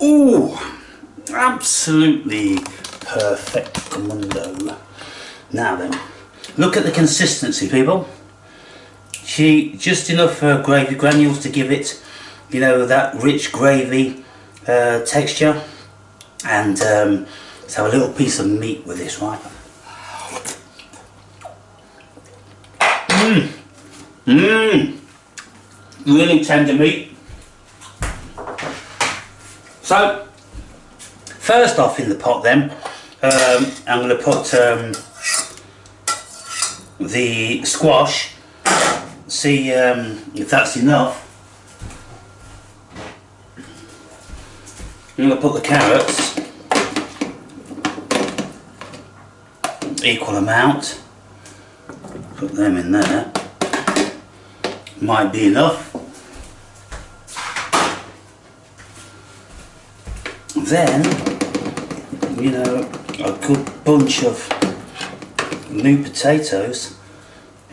Ooh, absolutely perfectamundo. Now then, look at the consistency, people. Just enough gravy granules to give it, you know, that rich gravy texture. And let's have a little piece of meat with this, right? Really tender meat. So, first off in the pot then, I'm going to put the squash, see if that's enough. I'm going to put the carrots, equal amount, put them in there, might be enough. Then, you know, a good bunch of new potatoes,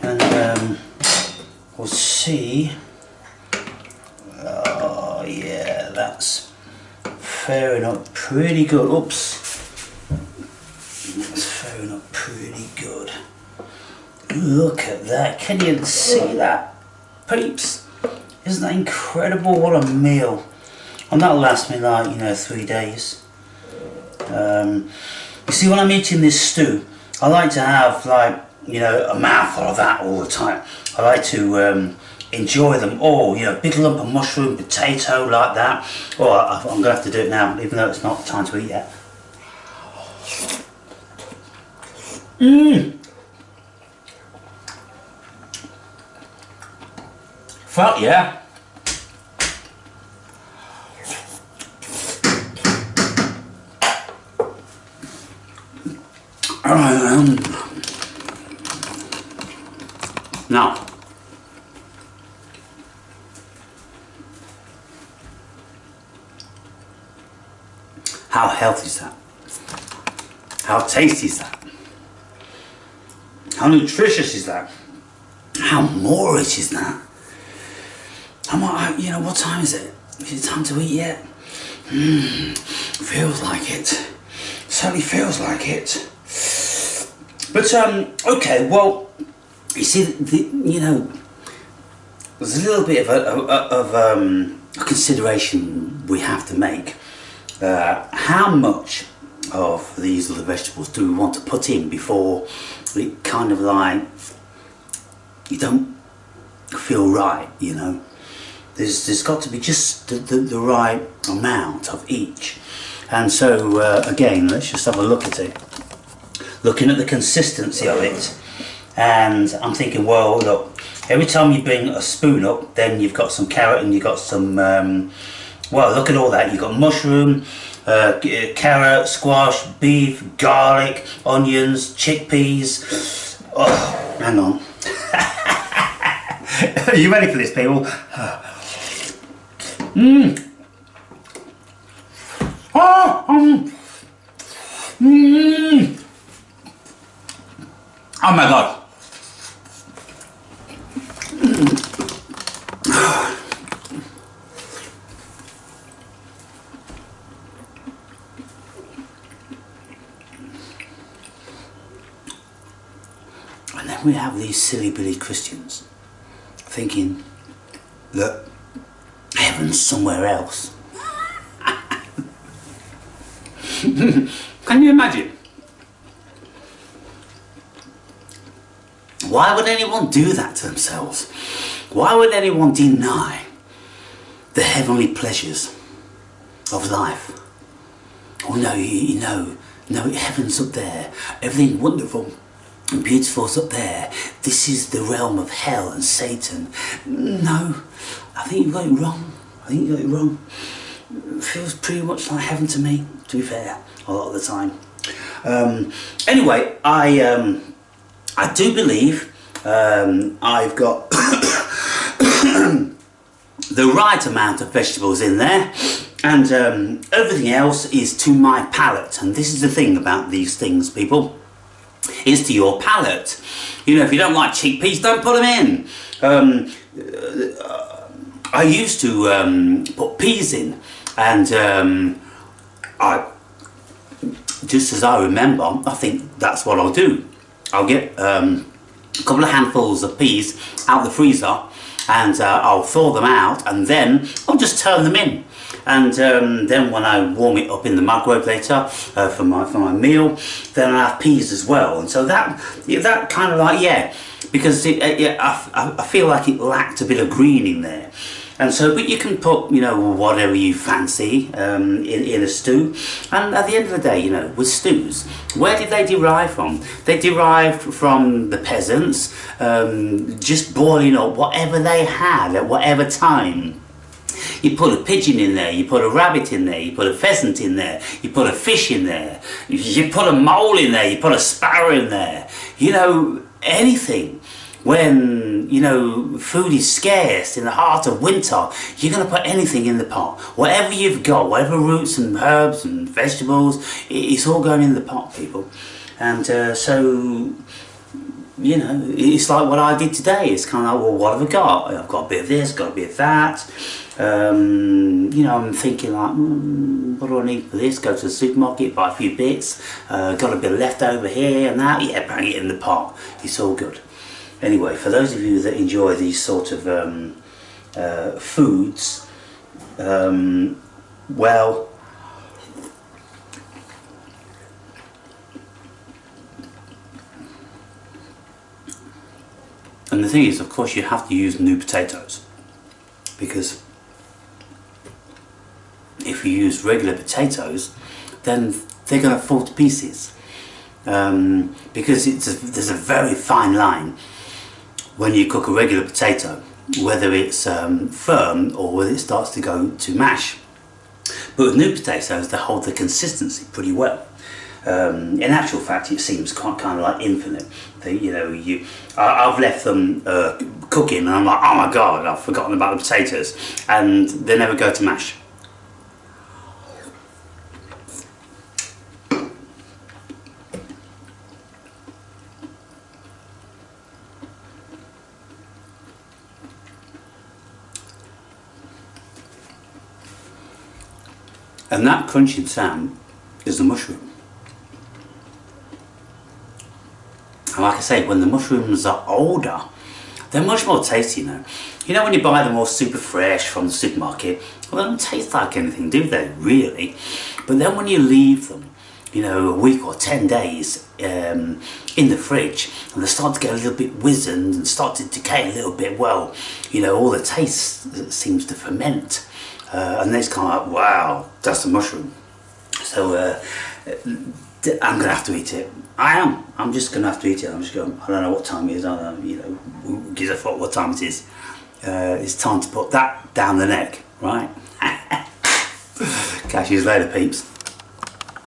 and we'll see. Oh yeah, that's fair enough, pretty good. Oops, that's fair enough, pretty good. Look at that, can you see that, peeps? Isn't that incredible? What a meal. And that'll last me like, you know, 3 days. You see, when I'm eating this stew, I like to have, like, you know, a mouthful of that all the time. I like to enjoy them all, you know, big lump of mushroom, potato, like that. Oh, I'm going to have to do it now, even though it's not time to eat yet. Well, yeah. Now, how healthy is that? How tasty is that? How nutritious is that? How moorish is that? You know, what time is it? Is it time to eat yet? Feels like it. Certainly feels like it. But okay, well, you see, you know, there's a little bit of a consideration we have to make. How much of these little vegetables do we want to put in before it kind of like you don't feel right, you know? There's got to be just the right amount of each. And so again, let's just have a look at it. Looking at the consistency of it, and I'm thinking, well, look, every time you bring a spoon up, then you've got some carrot and you've got some, well, look at all that. You've got mushroom, carrot, squash, beef, garlic, onions, chickpeas. Oh, hang on. Are you ready for this, people? Oh my God. And then we have these silly Billy Christians thinking that heaven's somewhere else. Can you imagine? Why would anyone do that to themselves? Why would anyone deny the heavenly pleasures of life? Oh no, no, heaven's up there. Everything wonderful and beautiful's up there. This is the realm of hell and Satan. No, I think you've got it wrong. I think you got it wrong. It feels pretty much like heaven to me, to be fair, a lot of the time. Anyway, I do believe I've got the right amount of vegetables in there, and everything else is to my palate. And this is the thing about these things, people, is to your palate. You know, if you don't like chickpeas, don't put them in. I used to put peas in And I, just as I remember, I think that's what I'll do. I'll get a couple of handfuls of peas out the freezer, and I'll thaw them out, and then I'll just turn them in. And then when I warm it up in the microwave later for my meal, then I'll have peas as well. And so that kind of like, yeah, because I feel like it lacked a bit of green in there. And so, but you can put, you know, whatever you fancy in a stew. And at the end of the day, you know, with stews, where did they derive from? They derived from the peasants just boiling up whatever they had at whatever time. You put a pigeon in there, you put a rabbit in there, you put a pheasant in there, you put a fish in there, you put a mole in there, you put a sparrow in there, you know, anything. When, you know, food is scarce in the heart of winter, you're going to put anything in the pot. Whatever you've got, whatever roots and herbs and vegetables, it's all going in the pot, people. And so, you know, it's like what I did today. It's kind of like, well, what have I got? I've got a bit of this, got a bit of that. You know, I'm thinking like, what do I need for this? Go to the supermarket, buy a few bits. Got a bit of leftover here and that. Yeah, bang it in the pot. It's all good. Anyway, for those of you that enjoy these sort of foods, well, and the thing is, of course, you have to use new potatoes, because if you use regular potatoes, then they're going to fall to pieces, because there's a very fine line when you cook a regular potato, whether it's firm or whether it starts to go to mash. But with new potatoes, they hold the consistency pretty well. In actual fact, it seems quite kind of like infinite. You know, I've left them cooking, and I'm like, oh my god, I've forgotten about the potatoes, and they never go to mash. And that crunching sound is the mushroom. And like I say, when the mushrooms are older, they're much more tasty, you know. You know, when you buy them all super fresh from the supermarket, well, they don't taste like anything, do they, really? But then when you leave them, you know, a week or 10 days in the fridge, and they start to get a little bit wizened and start to decay a little bit, well, you know, all the taste seems to ferment. And then it's kind of like, wow, that's the mushroom. So I'm gonna have to eat it. I'm just gonna have to eat it. I'm just going, I don't know what time it is. I don't know, you know, who gives a fuck what time it is. It's time to put that down the neck, right? Catch you later, peeps.